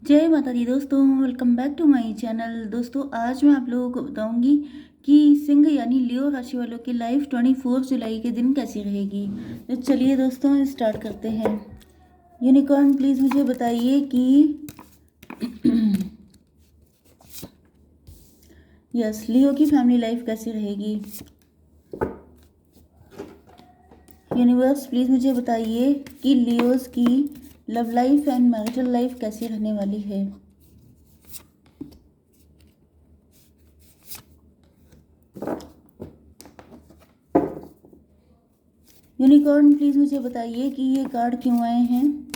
जय माता दी दोस्तों, welcome back to my channel. दोस्तों आज मैं आप लोगों को बताऊंगी कि सिंह यानी लियो राशि वालों की लाइफ 24 जुलाई के दिन कैसी रहेगी। तो चलिए दोस्तों स्टार्ट करते हैं। यूनिकॉर्न प्लीज़ मुझे बताइए कि यस लियो की फैमिली लाइफ कैसी रहेगी। यूनिवर्स प्लीज़ मुझे बताइए कि लियोस की love life and marital life कैसी रहने वाली है। यूनिकॉर्न प्लीज़ मुझे बताइए कि ये कार्ड क्यों आए हैं।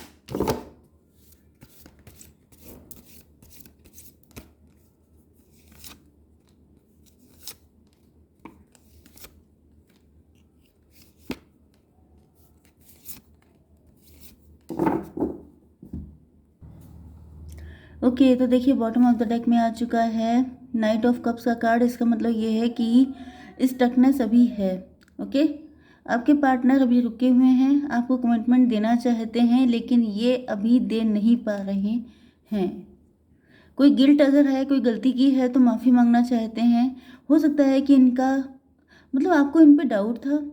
ओके तो देखिए बॉटम ऑफ द डेक में आ चुका है नाइट ऑफ कप्स का कार्ड। इसका मतलब ये है कि स्टकनेस अभी है। ओके, आपके पार्टनर अभी रुके हुए हैं, आपको कमिटमेंट देना चाहते हैं लेकिन ये अभी दे नहीं पा रहे हैं। कोई गिल्ट अगर है, कोई गलती की है तो माफ़ी मांगना चाहते हैं। हो सकता है कि इनका मतलब आपको इन पे डाउट था,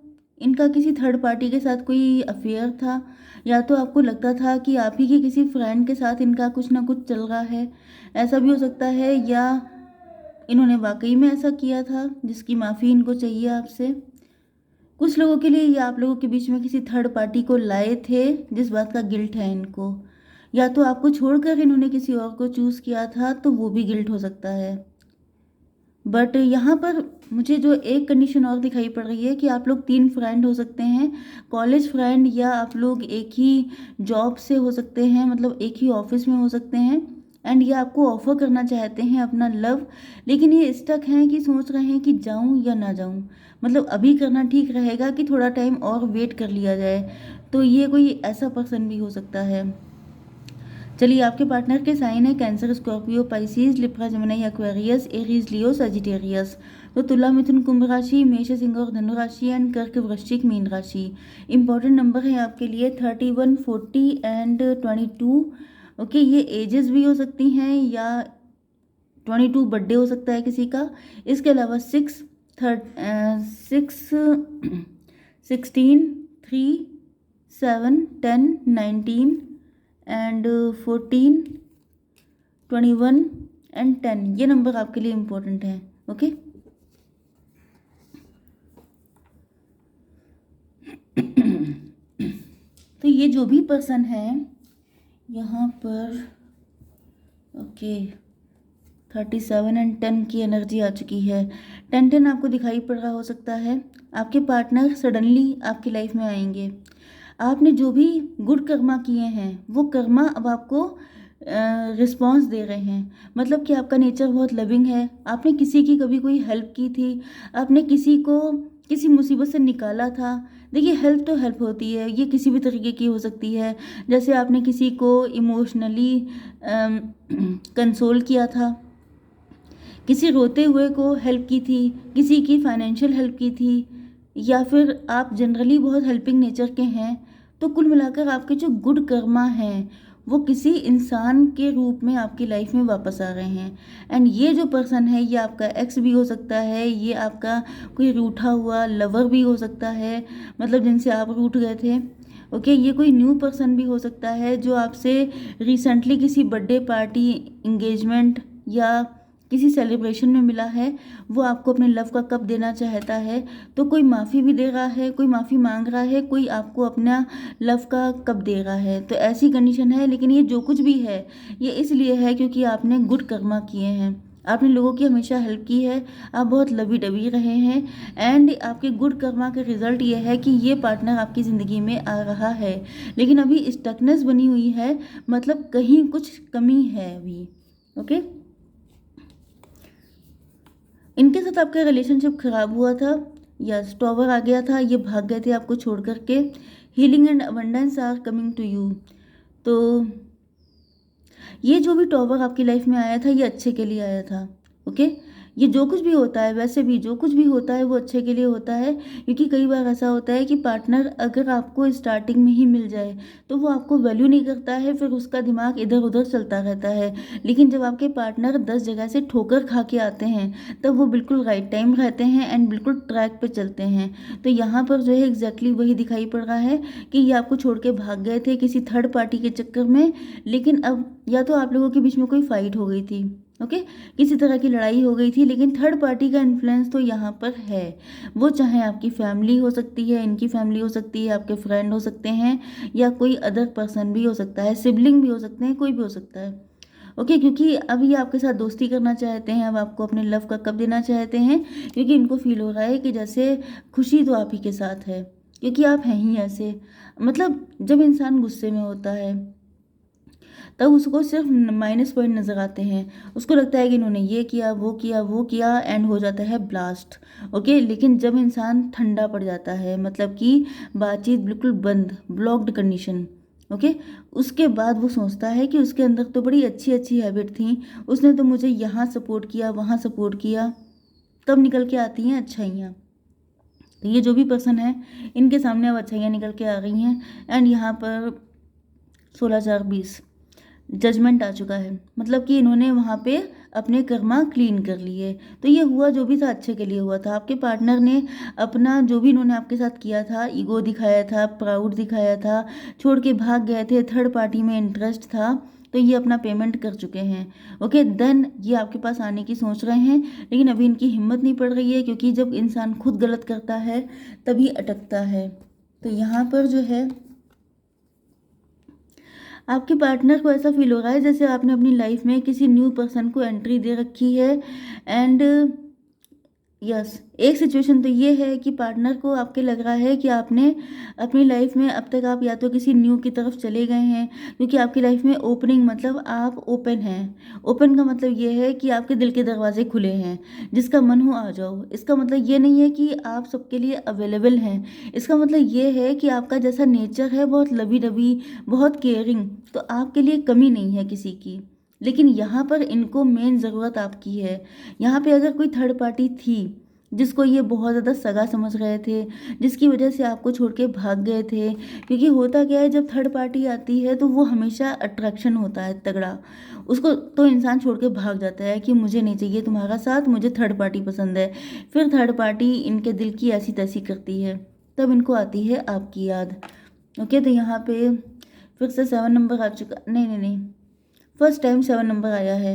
इनका किसी थर्ड पार्टी के साथ कोई अफेयर था, या तो आपको लगता था कि आप ही के किसी फ्रेंड के साथ इनका कुछ ना कुछ चल रहा है। ऐसा भी हो सकता है, या इन्होंने वाकई में ऐसा किया था जिसकी माफ़ी इनको चाहिए आपसे। कुछ लोगों के लिए ये आप लोगों के बीच में किसी थर्ड पार्टी को लाए थे जिस बात का गिल्ट है इनको, या तो आपको छोड़कर इन्होंने किसी और को चूज़ किया था तो वो भी गिल्ट हो सकता है। बट यहाँ पर मुझे जो एक कंडीशन और दिखाई पड़ रही है कि आप लोग 3 फ्रेंड हो सकते हैं, कॉलेज फ्रेंड, या आप लोग एक ही जॉब से हो सकते हैं, मतलब एक ही ऑफिस में हो सकते हैं। एंड ये आपको ऑफर करना चाहते हैं अपना लव, लेकिन ये स्टक हैं कि सोच रहे हैं कि जाऊं या ना जाऊं, मतलब अभी करना ठीक रहेगा कि थोड़ा टाइम और वेट कर लिया जाए। तो ये कोई ऐसा पर्सन भी हो सकता है। चलिए, आपके पार्टनर के साइन है Cancer, Scorpio, Pisces, Libra, Gemini, Aquarius, Aries, Leo, Sagittarius. तो तुला, मिथुन, कुंभ राशि, मेष, सिंह और धनु राशि एंड कर्क, वृश्चिक, मीन राशि। इंपॉर्टेंट नंबर है आपके लिए 31, 40 एंड 22। ओके, ये एजेस भी हो सकती हैं, या 22 बर्थडे हो सकता है किसी का। इसके अलावा 6, 16, 3, 7, 10, 19 एंड 14, 21 एंड 10, ये नंबर आपके लिए इम्पोर्टेंट है। ओके, तो ये जो भी पर्सन है यहाँ पर, ओके, 37 एंड 10 की एनर्जी आ चुकी है। 10 आपको दिखाई पड़ रहा हो सकता है। आपके पार्टनर सडनली आपकी लाइफ में आएंगे। आपने जो भी गुड कर्मा किए हैं वो कर्मा अब आपको रिस्पॉन्स दे रहे हैं। मतलब कि आपका नेचर बहुत लविंग है, आपने किसी की कभी कोई हेल्प की थी, आपने किसी को किसी मुसीबत से निकाला था। देखिए, हेल्प तो हेल्प होती है, ये किसी भी तरीके की हो सकती है। जैसे आपने किसी को इमोशनली कंसोल किया था, किसी रोते हुए को हेल्प की थी, किसी की फाइनेंशियल हेल्प की थी, या फिर आप जनरली बहुत हेल्पिंग नेचर के हैं। तो कुल मिलाकर आपके जो गुड कर्मा हैं वो किसी इंसान के रूप में आपकी लाइफ में वापस आ रहे हैं। एंड ये जो पर्सन है ये आपका एक्स भी हो सकता है, ये आपका कोई रूठा हुआ लवर भी हो सकता है, मतलब जिनसे आप रूठ गए थे। ओके, ये कोई न्यू पर्सन भी हो सकता है जो आपसे रिसेंटली किसी बर्थडे पार्टी, इंगेजमेंट या किसी सेलिब्रेशन में मिला है। वो आपको अपने लव का कप देना चाहता है, तो कोई माफ़ी भी दे रहा है, कोई माफ़ी मांग रहा है, कोई आपको अपना लव का कप दे रहा है। तो ऐसी कंडीशन है, लेकिन ये जो कुछ भी है ये इसलिए है क्योंकि आपने गुड कर्मा किए हैं, आपने लोगों की हमेशा हेल्प की है, आप बहुत लवी डबी रहे हैं। एंड आपके गुड कर्मा का रिजल्ट ये है कि ये पार्टनर आपकी ज़िंदगी में आ रहा है, लेकिन अभी स्टकनेस बनी हुई है, मतलब कहीं कुछ कमी है अभी। ओके, इनके साथ आपका रिलेशनशिप खराब हुआ था, या टॉवर आ गया था, ये भाग गए थे आपको छोड़ करके। Healing and abundance are coming to you. तो ये जो भी टॉवर आपकी लाइफ में आया था ये अच्छे के लिए आया था। ओके, ये जो कुछ भी होता है, वैसे भी जो कुछ भी होता है वो अच्छे के लिए होता है, क्योंकि कई बार ऐसा होता है कि पार्टनर अगर आपको स्टार्टिंग में ही मिल जाए तो वो आपको वैल्यू नहीं करता है, फिर उसका दिमाग इधर उधर चलता रहता है। लेकिन जब आपके पार्टनर 10 जगह से ठोकर खा के आते हैं तब वो बिल्कुल राइट टाइम रहते हैं एंड बिल्कुल ट्रैक पे चलते हैं। तो यहाँ पर जो है एग्जैक्टली वही दिखाई पड़ रहा है कि ये आपको छोड़ के भाग गए थे किसी थर्ड पार्टी के चक्कर में, लेकिन अब या तो आप लोगों के बीच में कोई फाइट हो गई थी, ओके, किसी तरह की लड़ाई हो गई थी, लेकिन थर्ड पार्टी का इन्फ्लुएंस तो यहाँ पर है। वो चाहे आपकी फैमिली हो सकती है, इनकी फैमिली हो सकती है, आपके फ्रेंड हो सकते हैं, या कोई अदर पर्सन भी हो सकता है, सिबलिंग भी हो सकते हैं, कोई भी हो सकता है, ओके। क्योंकि अब ये आपके साथ दोस्ती करना चाहते हैं, अब आपको अपने लव का कप देना चाहते हैं, क्योंकि इनको फील हो रहा है कि जैसे खुशी तो आप ही के साथ है, क्योंकि आप हैं ही ऐसे। मतलब जब इंसान गुस्से में होता है तब उसको सिर्फ माइनस पॉइंट नज़र आते हैं, उसको लगता है कि इन्होंने ये किया वो किया वो किया, एंड हो जाता है ब्लास्ट, ओके। लेकिन जब इंसान ठंडा पड़ जाता है, मतलब कि बातचीत बिल्कुल बंद, ब्लॉक्ड कंडीशन, ओके, उसके बाद वो सोचता है कि उसके अंदर तो बड़ी अच्छी अच्छी हैबिट थी, उसने तो मुझे यहाँ सपोर्ट किया वहाँ सपोर्ट किया, तब निकल के आती हैं अच्छाइयाँ। तो ये जो भी पर्सन है, इनके सामने अब अच्छाइयाँ निकल के आ गई हैं, एंड यहाँ पर 16/4/20 जजमेंट आ चुका है, मतलब कि इन्होंने वहाँ पे अपने कर्मा क्लीन कर लिए। तो ये हुआ जो भी था अच्छे के लिए हुआ था। आपके पार्टनर ने अपना जो भी इन्होंने आपके साथ किया था, ईगो दिखाया था, प्राउड दिखाया था, छोड़ के भाग गए थे, थर्ड पार्टी में इंटरेस्ट था, तो ये अपना पेमेंट कर चुके हैं, ओके। देन ये आपके पास आने की सोच रहे हैं, लेकिन अभी इनकी हिम्मत नहीं पड़ रही है, क्योंकि जब इंसान खुद गलत करता है तभी अटकता है। तो यहाँ पर जो है आपके पार्टनर को ऐसा फील हो रहा है जैसे आपने अपनी लाइफ में किसी न्यू पर्सन को एंट्री दे रखी है, एंड यस, एक सिचुएशन तो ये है कि पार्टनर को आपके लग रहा है कि आपने अपनी लाइफ में अब तक आप या तो किसी न्यू की तरफ चले गए हैं, क्योंकि आपकी लाइफ में ओपनिंग मतलब आप ओपन हैं। ओपन का मतलब ये है कि आपके दिल के दरवाजे खुले हैं, जिसका मन हो आ जाओ। इसका मतलब ये नहीं है कि आप सबके लिए अवेलेबल हैं, इसका मतलब ये है कि आपका जैसा नेचर है, बहुत लवी डबी, बहुत केयरिंग, तो आपके लिए कमी नहीं है किसी की। लेकिन यहाँ पर इनको मेन ज़रूरत आपकी है। यहाँ पे अगर कोई थर्ड पार्टी थी जिसको ये बहुत ज़्यादा सगा समझ रहे थे, जिसकी वजह से आपको छोड़ के भाग गए थे, क्योंकि होता क्या है जब थर्ड पार्टी आती है तो वो हमेशा अट्रैक्शन होता है तगड़ा, उसको तो इंसान छोड़ के भाग जाता है कि मुझे नहीं चाहिए तुम्हारा साथ, मुझे थर्ड पार्टी पसंद है। फिर थर्ड पार्टी इनके दिल की ऐसी तैसी करती है, तब इनको आती है आपकी याद, ओके। तो यहाँ पे फिर से 7 नंबर आ चुका, नहीं नहीं नहीं, फर्स्ट टाइम 7 नंबर आया है।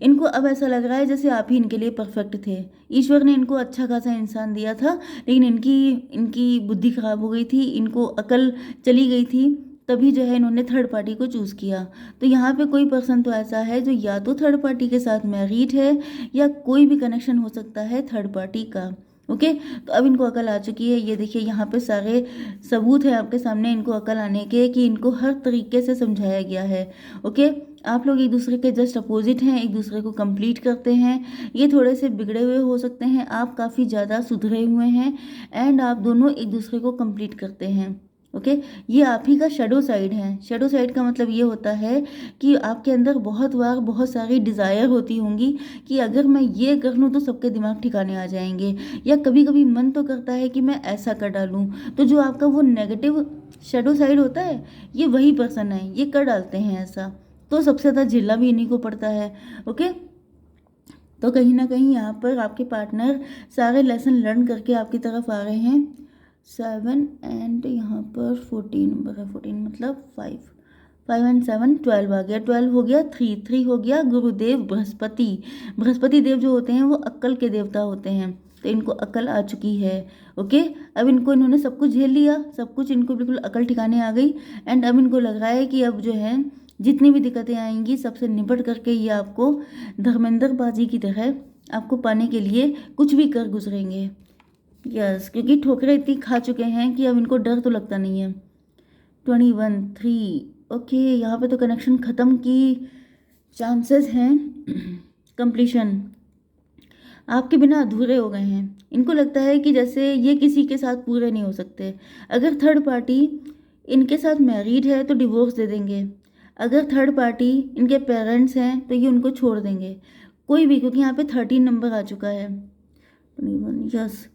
इनको अब ऐसा लग रहा है जैसे आप ही इनके लिए परफेक्ट थे। ईश्वर ने इनको अच्छा खासा इंसान दिया था, लेकिन इनकी इनकी बुद्धि खराब हो गई थी, इनको अकल चली गई थी, तभी जो है इन्होंने थर्ड पार्टी को चूज़ किया। तो यहाँ पे कोई पर्सन तो ऐसा है जो या तो थर्ड पार्टी के साथ मैरिड है, या कोई भी कनेक्शन हो सकता है थर्ड पार्टी का, ओके। तो अब इनको अकल आ चुकी है। ये देखिए यहाँ पे सारे सबूत है आपके सामने इनको अकल आने के, कि इनको हर तरीके से समझाया गया है, ओके। आप लोग एक दूसरे के जस्ट अपोजिट हैं, एक दूसरे को कंप्लीट करते हैं। ये थोड़े से बिगड़े हुए हो सकते हैं, आप काफ़ी ज़्यादा सुधरे हुए हैं, एंड आप दोनों एक दूसरे को कंप्लीट करते हैं, ओके। ये आप ही का शेडो साइड है। शेडो साइड का मतलब ये होता है कि आपके अंदर बहुत बार बहुत सारी डिज़ायर होती होंगी कि अगर मैं ये कर लूँ तो सबके दिमाग ठिकाने आ जाएंगे, या कभी कभी मन तो करता है कि मैं ऐसा कर डालूँ। तो जो आपका वो नेगेटिव शेडो साइड होता है, ये वही पर्सन है, ये कर डालते हैं ऐसा, तो सबसे ज़्यादा झेलना भी इन्हीं को पड़ता है, ओके। तो कहीं ना कहीं यहाँ पर आपके पार्टनर सारे लेसन लर्न करके आपकी तरफ आ रहे हैं। 7 एंड यहाँ पर 14 नंबर है, 14 मतलब 5 एंड 7 12 आ गया, 12 हो गया, 3 हो गया गुरुदेव बृहस्पति। बृहस्पति देव जो होते हैं वो अक्ल के देवता होते हैं, तो इनको अकल आ चुकी है, ओके। अब इन्होंने सब कुछ झेल लिया, सब कुछ इनको बिल्कुल अकल ठिकाने आ गई, एंड अब इनको लग रहा है कि अब जो है जितनी भी दिक्कतें आएंगी सबसे निपट करके ये आपको धर्मेंद्र बाजी की तरह आपको पाने के लिए कुछ भी कर गुजरेंगे, यस। क्योंकि ठोकरें इतनी खा चुके हैं कि अब इनको डर तो लगता नहीं है। 21 3 ओके, यहाँ पे तो कनेक्शन ख़त्म की चांसेस हैं। कंप्लीशन आपके बिना अधूरे हो गए हैं। इनको लगता है कि जैसे ये किसी के साथ पूरे नहीं हो सकते। अगर थर्ड पार्टी इनके साथ मैरिड है तो डिवोर्स दे देंगे, अगर थर्ड पार्टी इनके पेरेंट्स हैं तो ये उनको छोड़ देंगे। कोई भी, क्योंकि यहाँ पे 13 नंबर आ चुका है, 21, यस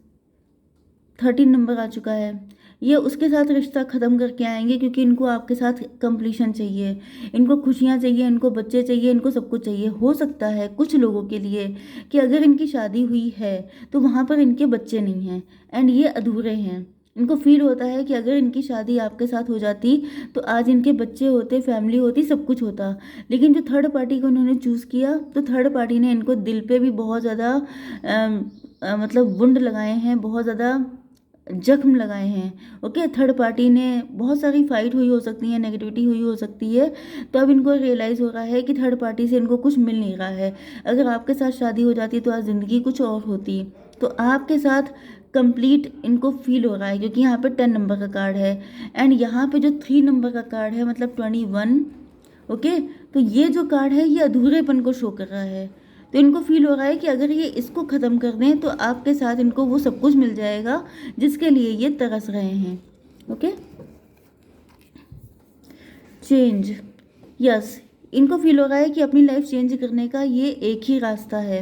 13 नंबर आ चुका है। ये उसके साथ रिश्ता ख़त्म करके आएंगे क्योंकि इनको आपके साथ कंप्लीशन चाहिए, इनको खुशियाँ चाहिए, इनको बच्चे चाहिए, इनको सब कुछ चाहिए। हो सकता है कुछ लोगों के लिए कि अगर इनकी शादी हुई है तो वहाँ पर इनके बच्चे नहीं हैं एंड ये अधूरे हैं। इनको फील होता है कि अगर इनकी शादी आपके साथ हो जाती तो आज इनके बच्चे होते, फैमिली होती, सब कुछ होता। लेकिन जो थर्ड पार्टी को उन्होंने चूज़ किया तो थर्ड पार्टी ने इनको दिल पे भी बहुत ज़्यादा मतलब वुंड लगाए हैं, बहुत ज़्यादा जख्म लगाए हैं। ओके, थर्ड पार्टी ने बहुत सारी फाइट हुई हो सकती है, नेगेटिविटी हुई हो सकती है। तो अब इनको रियलाइज़ हो रहा है कि थर्ड पार्टी से इनको कुछ मिल नहीं रहा है। अगर आपके साथ शादी हो जाती तो आज ज़िंदगी कुछ और होती। तो आपके साथ कंप्लीट इनको फील हो रहा है क्योंकि यहाँ पे 10 नंबर का कार्ड है एंड यहाँ पे जो 3 नंबर का कार्ड है मतलब 21। ओके, तो ये जो कार्ड है ये अधूरेपन को शो कर रहा है। तो इनको फील हो रहा है कि अगर ये इसको ख़त्म कर दें तो आपके साथ इनको वो सब कुछ मिल जाएगा जिसके लिए ये तरस रहे हैं। ओके, चेंज, यस, इनको फील हो रहा है कि अपनी लाइफ चेंज करने का ये एक ही रास्ता है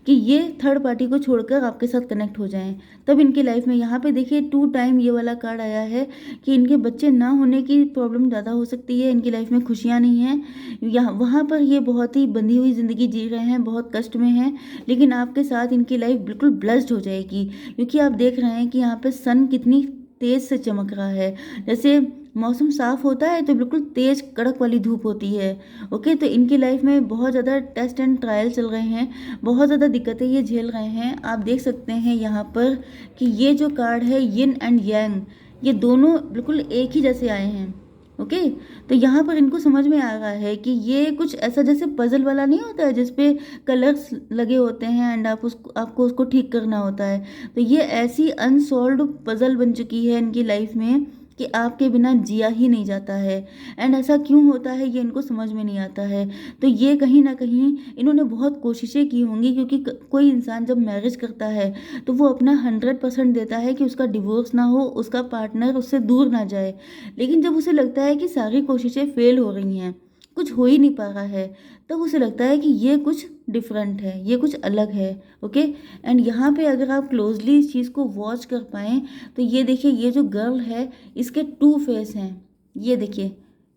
कि ये थर्ड पार्टी को छोड़कर आपके साथ कनेक्ट हो जाएं। तब इनकी लाइफ में यहाँ पे देखिए 2 टाइम ये वाला कार्ड आया है कि इनके बच्चे ना होने की प्रॉब्लम ज़्यादा हो सकती है, इनकी लाइफ में खुशियाँ नहीं हैं, यहाँ वहाँ पर ये बहुत ही बंधी हुई ज़िंदगी जी रहे हैं, बहुत कष्ट में हैं। लेकिन आपके साथ इनकी लाइफ बिल्कुल ब्लेस्ड हो जाएगी क्योंकि आप देख रहे हैं कि यहाँ पर सन कितनी तेज़ से चमक रहा है। जैसे मौसम साफ़ होता है तो बिल्कुल तेज़ कड़क वाली धूप होती है। ओके, तो इनकी लाइफ में बहुत ज़्यादा टेस्ट एंड ट्रायल चल रहे हैं, बहुत ज़्यादा दिक्कतें ये झेल रहे हैं। आप देख सकते हैं यहाँ पर कि ये जो कार्ड है यिन एंड यांग, ये दोनों बिल्कुल एक ही जैसे आए हैं। ओके, तो यहाँ पर इनको समझ में आ रहा है कि ये कुछ ऐसा जैसे पजल वाला नहीं होता है जिसपे कलर्स लगे होते हैं एंड आपको उसको ठीक करना होता है। तो ये ऐसी अनसॉल्व्ड पजल बन चुकी है इनकी लाइफ में कि आपके बिना जिया ही नहीं जाता है। एंड ऐसा क्यों होता है ये इनको समझ में नहीं आता है। तो ये कहीं ना कहीं इन्होंने बहुत कोशिशें की होंगी क्योंकि कोई इंसान जब मैरिज करता है तो वो अपना 100% देता है कि उसका डिवोर्स ना हो, उसका पार्टनर उससे दूर ना जाए। लेकिन जब उसे लगता है कि सारी कोशिशें फेल हो रही हैं, कुछ हो ही नहीं पा रहा है, तब उसे लगता है कि ये कुछ डिफरेंट है, ये कुछ अलग है। ओके, एंड यहाँ पे अगर आप क्लोजली इस चीज़ को वॉच कर पाएँ तो ये देखिए ये जो गर्ल है इसके 2 फेस हैं। ये देखिए,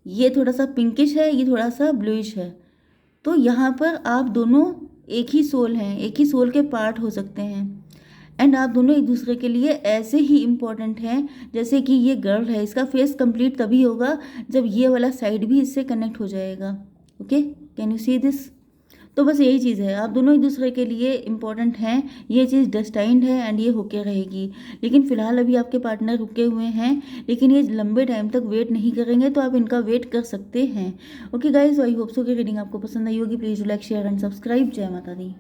ये थोड़ा सा पिंकिश है, ये थोड़ा सा ब्लूइश है। तो यहाँ पर आप दोनों एक ही सोल हैं, एक ही सोल के पार्ट हो सकते हैं एंड आप दोनों एक दूसरे के लिए ऐसे ही इम्पॉर्टेंट हैं जैसे कि ये गर्ल है, इसका फेस कंप्लीट तभी होगा जब ये वाला साइड भी इससे कनेक्ट हो जाएगा। Okay, can you see this? तो बस यही चीज़ है, आप दोनों एक दूसरे के लिए इम्पॉर्टेंट हैं, ये चीज़ डेस्टाइंड है एंड ये होके रहेगी। लेकिन फ़िलहाल अभी आपके पार्टनर रुके हुए हैं, लेकिन ये लंबे टाइम तक वेट नहीं करेंगे तो आप इनका वेट कर सकते हैं। Okay guys, I hope so कि रीडिंग आपको पसंद आई होगी। Please like share and subscribe. जय माता दी।